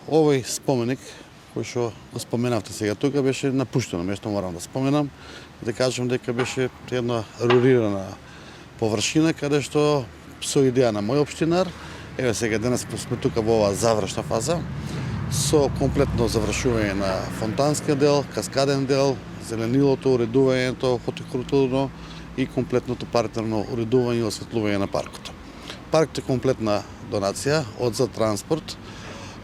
овој споменик кој што го споменавте сега тука беше напуштено место, морам да споменам, да кажам дека беше една рурирана површина каде што со идеја на мој општинар, еве сега денес сме тука во оваа завршна фаза, со комплетно завршување на фонтанскиот дел, каскаден дел, зеленилото, уредувањето, хортикултурно и комплетното партерно уредување и осветлување на паркот. Паркот е комплетна донација од за транспорт.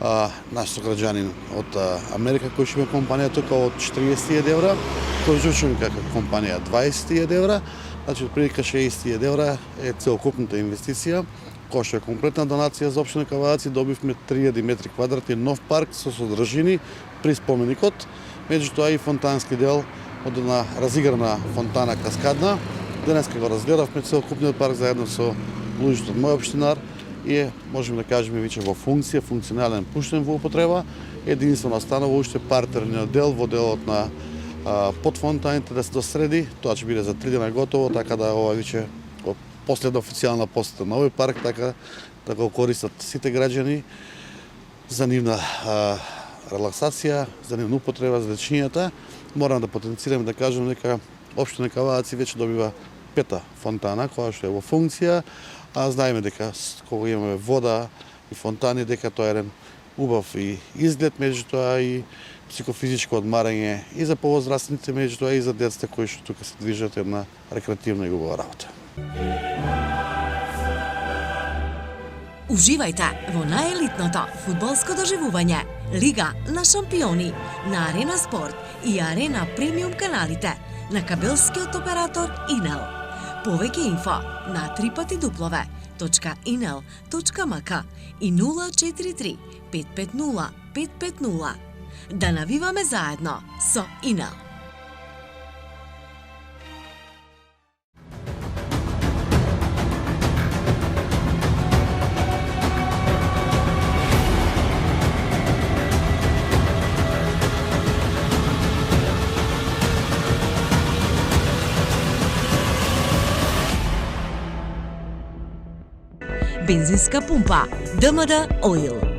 Наш сограѓанин од Америка кој што има компанија тука од 40.000 евра, Кожучен како компанија 20.000 евра, значи прилика 60.000 евра е целокупната инвестиција, која што е комплетна донација за општина Кавадарци. Добивме 3000 метри квадратни нов парк со содржини при споменикот, меѓутоа и фонтански дел од една разиграна фонтана каскадна. Денеска го разгледавме целокупниот парк заедно со луѓето од мој општинар и можеме да кажеме веќе во функција, функционален, пуштен во употреба. Единствено останува уште партерниот дел во делот на под фонтаните да се досреди. Тоа ќе биде за 3 дена готово, така да ова веќе последна официјална посета на овој парк, така да го користат сите граѓани за нивна релаксација, за нивна употреба, за дечињата. Морам да потенцирам да кажам дека општина Кавадарци веќе добива 5-та фонтана која што е во функција, а знаеме дека кога имаме вода и фонтани дека тоа е еден убав и изглед, меѓутоа и психофизичко одмарање и за повозрастните, меѓутоа и за децата кои што тука се движат една рекреативна и убава работа. Уживајте во наjelitното фудбалско доживување Лига на шампиони на Арена Спорт и Арена Премиум каналите на кабелскиот оператор Инел. Повеќе инфо на www.inel.mk и 043 550 550. Да навиваме заедно со Инел. Бензинска пумпа ДМД Оил.